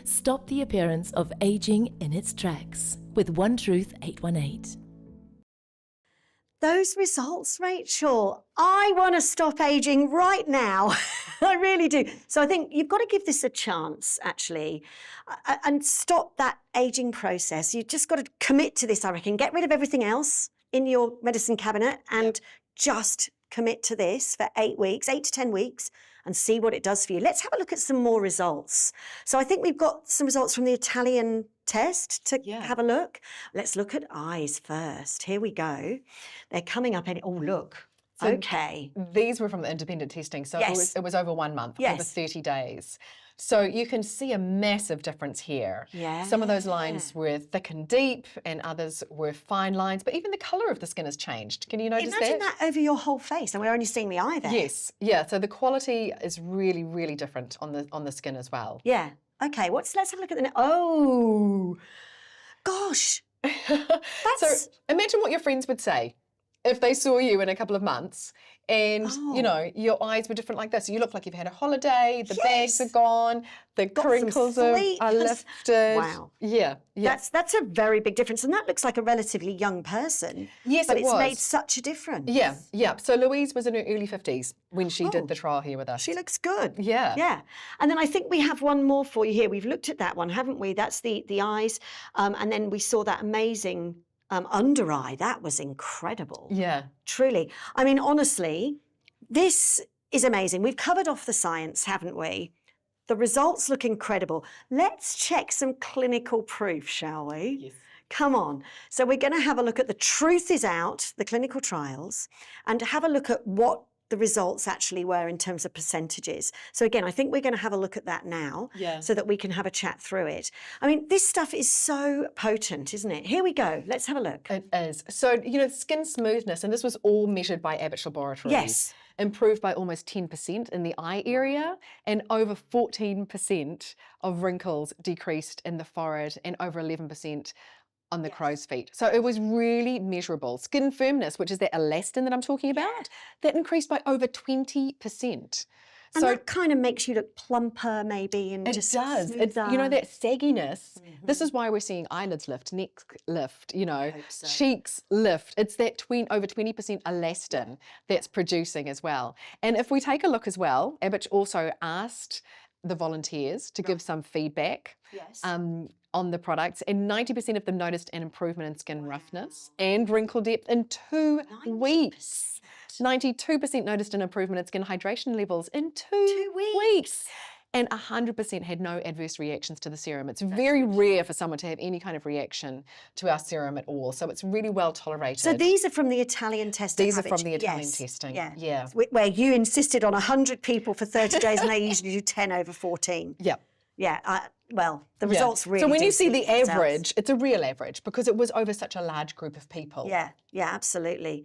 Stop the appearance of aging in its tracks with One Truth 818. Those results, Rachel, I want to stop aging right now. I really do. So I think you've got to give this a chance, actually, and stop that aging process. You've just got to commit to this, I reckon. Get rid of everything else in your medicine cabinet and just commit to this for 8 weeks, 8 to 10 weeks, and see what it does for you. Let's have a look at some more results. So I think we've got some results from the Italian test to have a look. Let's look at eyes first. Here we go. They're coming up. Oh, look. So okay. These were from the independent testing, so it was over 1 month, over 30 days. So you can see a massive difference here. Yeah. Some of those lines were thick and deep, and others were fine lines, but even the colour of the skin has changed. Can you notice Imagine that over your whole face, and we're only seeing the eye there. Yes, yeah, so the quality is really, really different on the skin as well. Yeah. Okay, let's have a look at the... Oh, gosh. So imagine what your friends would say if they saw you in a couple of months and, you know, your eyes were different like this. You look like you've had a holiday, the bags are gone, the crinkles are lifted. Wow. Yeah, yeah. That's a very big difference. And that looks like a relatively young person. Yes, but it it's was. made such a difference. Yeah, yeah. So Louise was in her early 50s when she did the trial here with us. She looks good. Yeah. Yeah. And then I think we have one more for you here. We've looked at that one, haven't we? That's the eyes. And then we saw that amazing under eye. That was incredible. Yeah. Truly. I mean, honestly, this is amazing. We've covered off the science, haven't we? The results look incredible. Let's check some clinical proof, shall we? Yes. Come on. So we're going to have a look at the truth is out, the clinical trials, and to have a look at what the results actually were in terms of percentages. So again, I think we're going to have a look at that now so that we can have a chat through it. I mean, this stuff is so potent, isn't it? Here we go. Let's have a look. It is. So, you know, skin smoothness, and this was all measured by Abbott Laboratories. Yes. Improved by almost 10% in the eye area, and over 14% of wrinkles decreased in the forehead, and over 11% on the crow's feet. So it was really measurable. Skin firmness, which is that elastin that I'm talking about, that increased by over 20%. And that kind of makes you look plumper maybe and it just does. It's, smoother. you know, that sagginess. This is why we're seeing eyelids lift, neck lift, you know, cheeks lift. It's that over 20% elastin that's producing as well. And if we take a look as well, Abbott also asked the volunteers to give some feedback on the products, and 90% of them noticed an improvement in skin roughness and wrinkle depth in 2 weeks. 92% noticed an improvement in skin hydration levels in 2 weeks. And 100% had no adverse reactions to the serum. It's very rare for someone to have any kind of reaction to our serum at all. So it's really well tolerated. So these are from the Italian testing. These are from the Italian testing. Yeah. Where you insisted on 100 people for 30 days and they usually do 10 over 14. Yeah. Yeah. Well, the results really So when do you see speak the for themselves. average, it's a real average because it was over such a large group of people. Yeah, absolutely.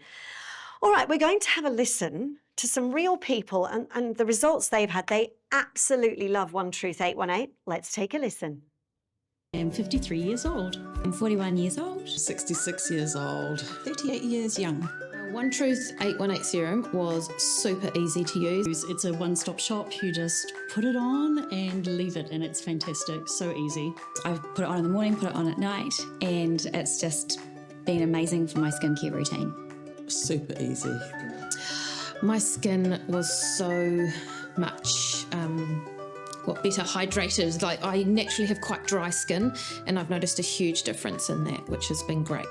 All right, we're going to have a listen to some real people and the results they've had. They absolutely love One Truth 818. Let's take a listen. I'm 53 years old. I'm 41 years old. 66 years old. 38 years young. One Truth 818 serum was super easy to use. It's a one-stop shop. You just put it on and leave it, and it's fantastic. So easy. I put it on in the morning, put it on at night, and it's just been amazing for my skincare routine. Super easy. My skin was so much better hydrated. Like, I naturally have quite dry skin, and I've noticed a huge difference in that, which has been great.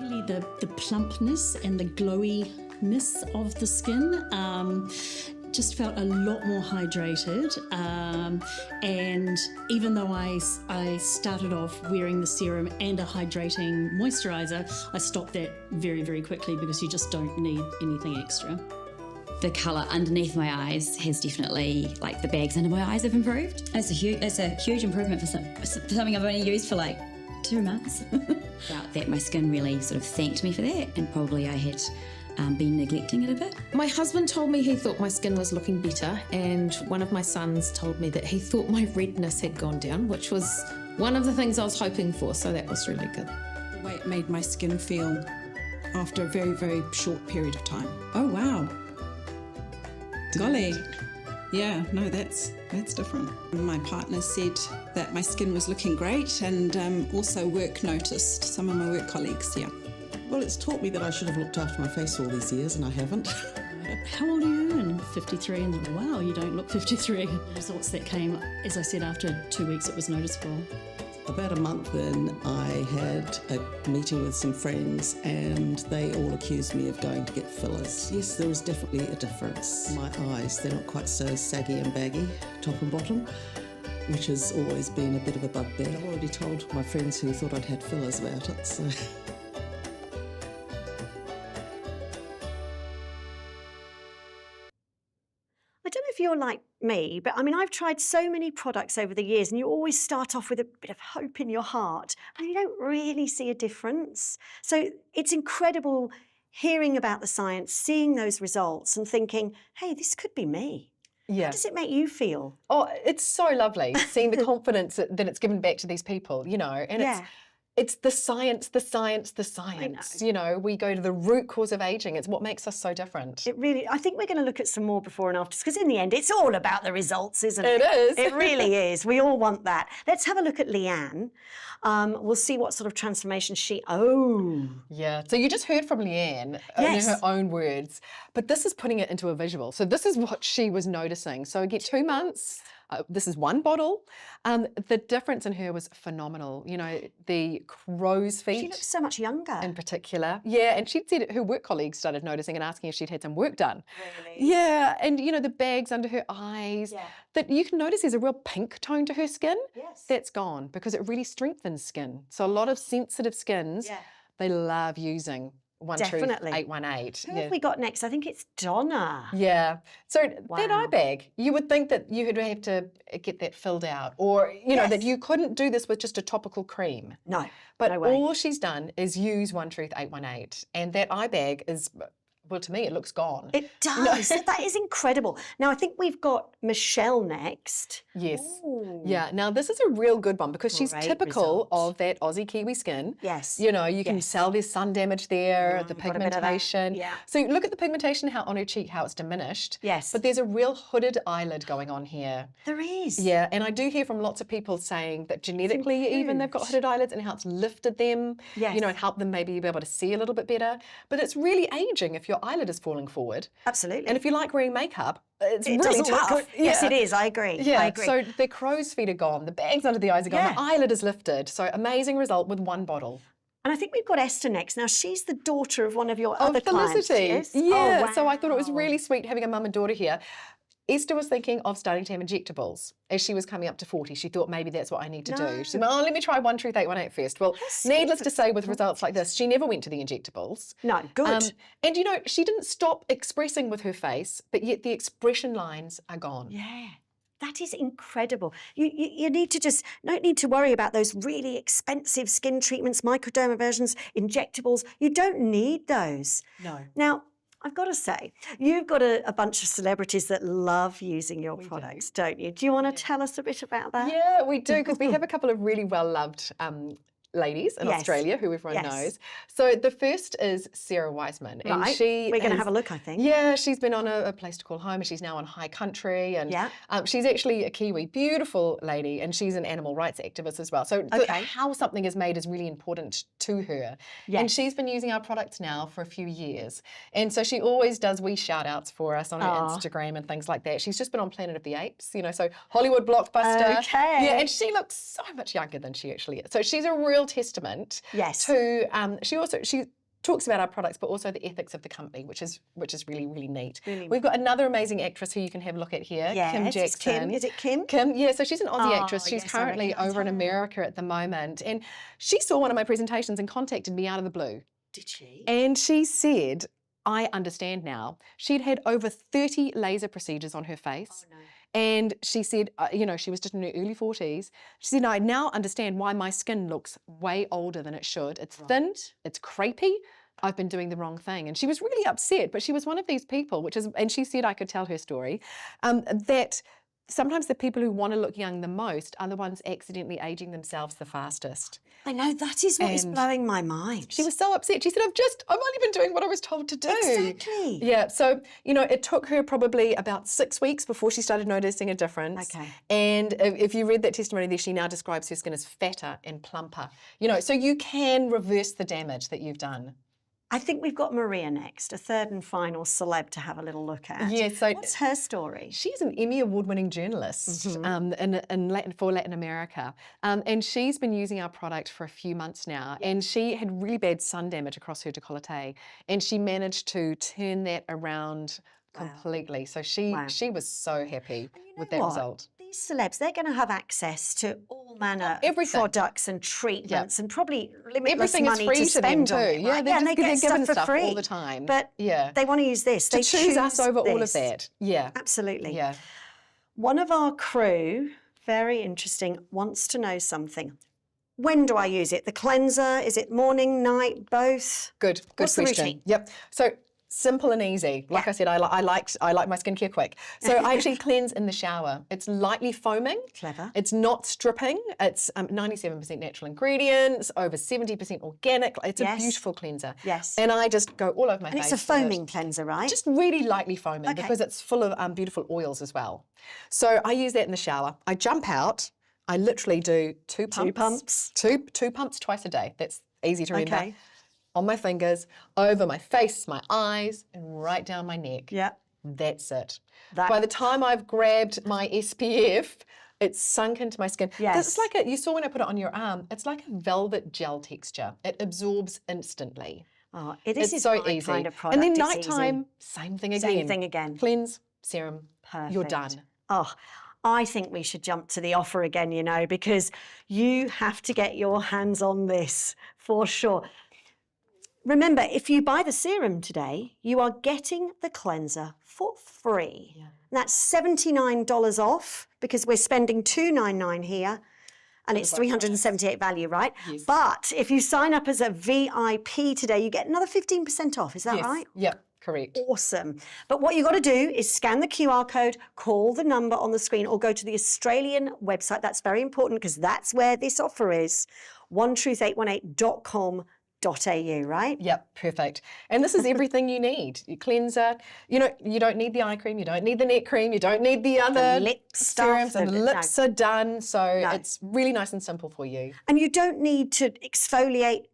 Really the plumpness and the glowiness of the skin. Just felt a lot more hydrated, and even though I started off wearing the serum and a hydrating moisturiser, I stopped that very, very quickly because you just don't need anything extra. The colour underneath my eyes has definitely, like, the bags under my eyes have improved. It's a huge improvement for something I've only used for like 2 months. Felt that my skin really sort of thanked me for that, and probably I had been neglecting it a bit. My husband told me he thought my skin was looking better, and one of my sons told me that he thought my redness had gone down, which was one of the things I was hoping for, so that was really good. The way it made my skin feel after a very, very short period of time. Oh, wow. Golly. Yeah, no, that's different. My partner said that my skin was looking great, and also work noticed, some of my work colleagues, yeah. Well, it's taught me that I should have looked after my face all these years, and I haven't. How old are you? And 53, and wow, you don't look 53. The results that came, as I said, after 2 weeks, it was noticeable. About a month in, I had a meeting with some friends, and they all accused me of going to get fillers. Yes, there is definitely a difference. My eyes, they're not quite so saggy and baggy, top and bottom, which has always been a bit of a bugbear. I've already told my friends who thought I'd had fillers about it, so... I don't know if you're like me, but I mean, I've tried so many products over the years, and you always start off with a bit of hope in your heart, and you don't really see a difference. So it's incredible hearing about the science, seeing those results, and thinking, hey, this could be me. Yeah. How does it make you feel? Oh, it's so lovely seeing the confidence that it's given back to these people, you know, and it's the science, you know, we go to the root cause of aging. It's what makes us so different. It really, I think we're going to look at some more before and afters, because in the end, it's all about the results, isn't it? It is. It really is. We all want that. Let's have a look at Leanne. We'll see what sort of transformation Yeah, so you just heard from Leanne in her own words, but this is putting it into a visual. So this is what she was noticing. So again, 2 months This is one bottle. The difference in her was phenomenal. You know, the crow's feet. She looks so much younger. In particular. Yeah, and she'd said her work colleagues started noticing and asking if she'd had some work done. Really? Yeah, and you know, the bags under her eyes, that you can notice there's a real pink tone to her skin. Yes. That's gone because it really strengthens skin. So a lot of sensitive skins, they love using One Truth Definitely. 818. Who have we got next? I think it's Donna. Yeah. So that Wow. eye bag, you would think that you would have to get that filled out, or you know that you couldn't do this with just a topical cream. No, But no way. all she's done is use One Truth 818, and that eye bag is, well, to me, it looks gone. It does. That is incredible. Now, I think we've got Michelle next. Yes. Ooh. Yeah. Now, this is a real good one because she's Great typical result. of that Aussie Kiwi skin. Yes. You know, you can tell there's sun damage there, the got a bit of that. pigmentation. Yeah. So look at the pigmentation how on her cheek, how it's diminished. Yes. But there's a real hooded eyelid going on here. There is. Yeah, and I do hear from lots of people saying that genetically even they've got improved. hooded eyelids and how it's lifted them, Yes. you know, and helped them maybe be able to see a little bit better. But it's really aging if your eyelid is falling forward. Absolutely. And if you like wearing makeup, it's it really doesn't look tough. good. Yes, it is. I agree. Yeah, I agree. so the crow's feet are gone, the bags under the eyes are gone, the eyelid is lifted. So amazing result with one bottle. And I think we've got Esther next. Now, she's the daughter of one of your other clients. Felicity. Yes? Yeah, Oh, so I thought it was wow. really sweet having a mum and daughter here. Esther was thinking of starting to have injectables as she was coming up to 40. She thought maybe that's what I need to do. She said, oh, let me try One Truth 818 first. Well, needless to say, with results like this, she never went to the injectables. No, good. And you know, she didn't stop expressing with her face, but yet the expression lines are gone. Yeah. That is incredible. You need to just, don't need to worry about those really expensive skin treatments, microdermabrasions, injectables. You don't need those. No. Now, I've got to say, you've got a bunch of celebrities that love using your products, don't you? Do you want to tell us a bit about that? Yeah, we do, because we have a couple of really well-loved ladies in Australia who everyone knows. So the first is Sarah Wiseman. And Right. she We're going to is- have a look, I think. Yeah, she's been on a place to call home, and she's now on High Country, and she's actually a Kiwi, beautiful lady, and she's an animal rights activist as well. So how something is made is really important to her. And she's been using our products now for a few years, and so she always does wee shout outs for us on her Instagram and things like that. She's just been on Planet of the Apes, you know, so Hollywood blockbuster. Okay. Yeah, and she looks so much younger than she actually is. So she's a real testament to she talks about our products, but also the ethics of the company, which is really, really neat. We've got another amazing actress who you can have a look at here, Kim Yes, it's Jackson. Kim. Is it Kim? Kim, yeah, so she's an Aussie actress. She's yes, I currently recognise over in her. America at the moment. And she saw one of my presentations and contacted me out of the blue. Did she? And she said, I understand now. She'd had over 30 laser procedures on her face. Oh, no. And she said, you know, she was just in her early 40s. She said, I now understand why my skin looks way older than it should. It's thin, it's crepey. I've been doing the wrong thing. And she was really upset, but she was one of these people, and she said I could tell her story, that sometimes the people who want to look young the most are the ones accidentally aging themselves the fastest. I know, that is what is And blowing my mind. She was so upset. She said, I've only been doing what I was told to do. Exactly. Yeah, so, you know, it took her probably about 6 weeks before she started noticing a difference. Okay. And if you read that testimony there, she now describes her skin as fatter and plumper. You know, so you can reverse the damage that you've done. I think we've got Maria next, a third and final celeb to have a little look at. Yeah, so what's her story? she's an Emmy award-winning journalist for Latin America, and she's been using our product for a few months now. And she had really bad sun damage across her décolleté, and she managed to turn that around completely. So she was so happy with that result. These celebs, they're going to have access to all manner of Everything. products and treatments and probably limitless Everything is money free to to them spend too. on it, Yeah, right? they're and they just- get they're given stuff for stuff free all the time. But Yeah. they want to use this. To They choose us over all of this. that. Yeah. Absolutely. Yeah. One of our crew, very interesting, wants to know something. When do I use it? The cleanser? Is it morning, night, both? Good What's the question. routine? Yep. So simple and easy. Like I said, I like my skincare quick. So I actually cleanse in the shower. It's lightly foaming. Clever. It's not stripping. It's 97% natural ingredients, over 70% organic. It's a beautiful cleanser. Yes. And I just go all over my And face. it's a with it. foaming cleanser, right? Just really lightly foaming because it's full of beautiful oils as well. So I use that in the shower. I jump out. I literally do two pumps. Two pumps twice a day. That's easy to remember. Okay. On my fingers, over my face, my eyes, and right down my neck. Yeah. that's it. That- By the time I've grabbed my SPF, it's sunk into my skin. Yes. It's like you saw when I put it on your arm, it's like a velvet gel texture. It absorbs instantly. Oh, this It's is so my easy. kind of product. And then It's nighttime, easy. same thing again. Same thing again. Cleanse, serum, you're Perfect. done. Oh, I think we should jump to the offer again, you know, because you have to get your hands on this for sure. Remember, if you buy the serum today, you are getting the cleanser for free. Yeah. And that's $79 off because we're spending $299 here. And it's $378 value, right? Yes. But if you sign up as a VIP today, you get another 15% off. Is that right? Yep, correct. Awesome. But what you got to do is scan the QR code, call the number on the screen, or go to the Australian website. That's very important because that's where this offer is. onetruth818.com.au, right? Yep, perfect. And this is everything you need. Your cleanser, you know, you don't need the eye cream, you don't need the neck cream, you don't need the other lip stuff, serums, and the lips are done. So No. it's really nice and simple for you. And you don't need to exfoliate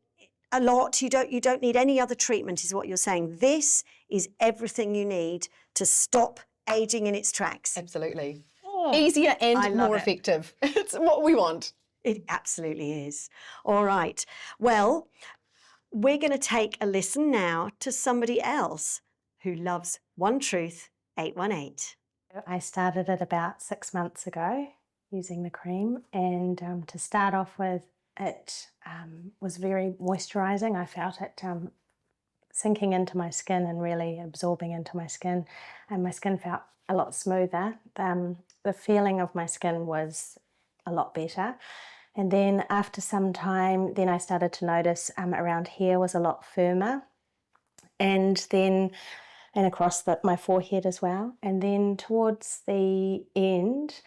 a lot. You don't need any other treatment, is what you're saying. This is everything you need to stop aging in its tracks. Absolutely. Oh, Easier I and love more it. effective. It's what we want. It absolutely is. All right. Well, we're going to take a listen now to somebody else who loves One Truth 818. I started it about 6 months ago using the cream, and to start off with, it was very moisturising. I felt it sinking into my skin and really absorbing into my skin, and my skin felt a lot smoother. The feeling of my skin was a lot better. And then after some time, then I started to notice around here was a lot firmer, and across my forehead as well. And then towards the end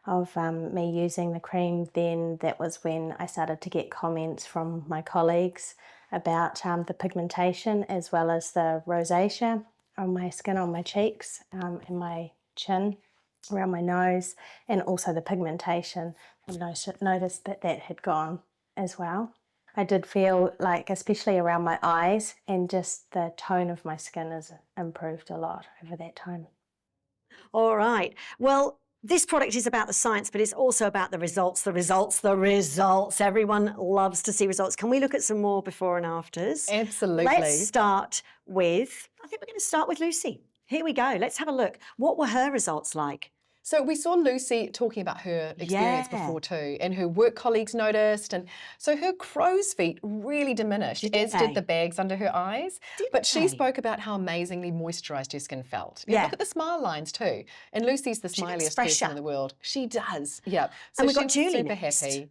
of me using the cream, then that was when I started to get comments from my colleagues about the pigmentation as well as the rosacea on my skin, on my cheeks, and my chin, around my nose, and also the pigmentation. I noticed that had gone as well. I did feel like, especially around my eyes, and just the tone of my skin has improved a lot over that time. All right. Well, this product is about the science, but it's also about the results, the results, the results. Everyone loves to see results. Can we look at some more before and afters? Absolutely. Let's start with, I think we're going to start with Lucy. Here we go. Let's have a look. What were her results like? So we saw Lucy talking about her experience Yeah. before too, and her work colleagues noticed, and so her crow's feet really diminished, as they? did the bags under her eyes. Did but she they? spoke about how amazingly moisturised her skin felt. Yeah. Look at the smile lines too. And Lucy's the She looks smiliest person fresher. in the world. She does. Yeah. So And we've got she's Julie super next. happy.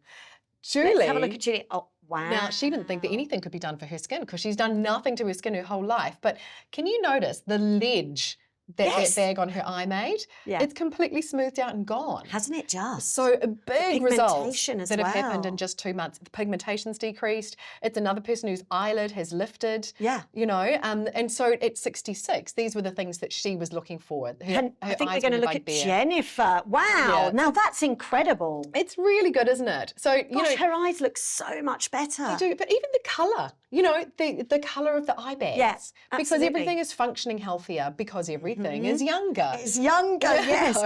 Julie. Let's have a look at Julie. Oh, wow. Now, she didn't think that anything could be done for her skin because she's done nothing to her skin her whole life. But can you notice the ledge that Yes. that bag on her eye made? Yeah. It's completely smoothed out and gone. Hasn't it just? So a big result pigmentation as that have happened well. in just 2 months. The pigmentation's decreased. It's another person whose eyelid has lifted. Yeah. You know, and so at 66, these were the things that she was looking for. Her, And I her think we're eyes going to were look at bugbear. Jennifer. Wow. Yeah. Now that's incredible. It's really good, isn't it? So, you Gosh, know, her eyes look so much better. they do, but even the colour, you know, the colour of the eye bags. Yes, Because absolutely. everything is functioning healthier because everything is younger. It's younger, Yeah. yes.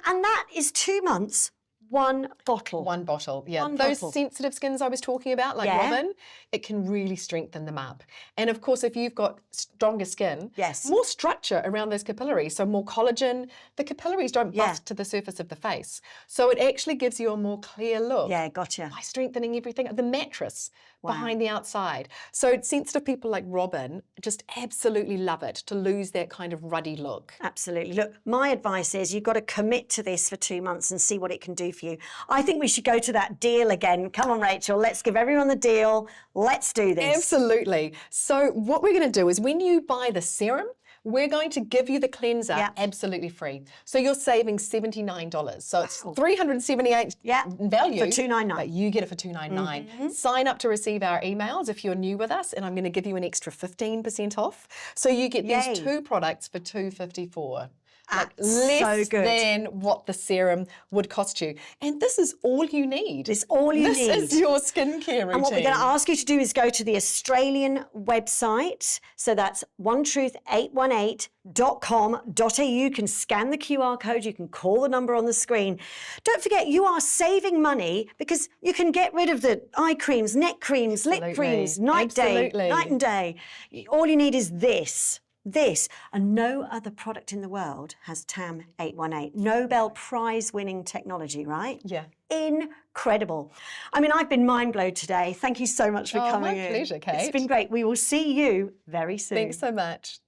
And that is 2 months, one bottle. One bottle, yeah. One Those bottle. sensitive skins I was talking about, like Yeah. Robin, it can really strengthen them up. And of course, if you've got stronger skin, Yes. more structure around those capillaries, so more collagen. The capillaries don't Yeah. bust to the surface of the face. So it actually gives you a more clear look. Yeah, gotcha. By strengthening everything, the mattress Wow. behind the outside. So sensitive people like Robin just absolutely love it to lose that kind of ruddy look. Absolutely. Look, my advice is you've got to commit to this for 2 months and see what it can do for you. I think we should go to that deal again. Come on, Rachel, let's give everyone the deal. Let's do this. Absolutely. So what we're going to do is when you buy the serum, we're going to give you the cleanser Yeah. absolutely free. So you're saving $79. So it's $378 Yeah. value. For $299. But you get it for $299. Sign up to receive our emails if you're new with us, and I'm going to give you an extra 15% off. So you get Yay. these 2 products for $254. Less so good. than what the serum would cost you. And this is all you need. It's all you need. This is your skincare routine. And what we're going to ask you to do is go to the Australian website. So that's onetruth818.com.au. You can scan the QR code. You can call the number on the screen. Don't forget, you are saving money because you can get rid of the eye creams, neck creams, lip creams, night and day. All you need is this, and no other product in the world has TAM 818. Nobel Prize winning technology, right? Yeah. Incredible. I mean, I've been mind blown today. Thank you so much for coming in. My pleasure, Kate. It's been great. We will see you very soon. Thanks so much.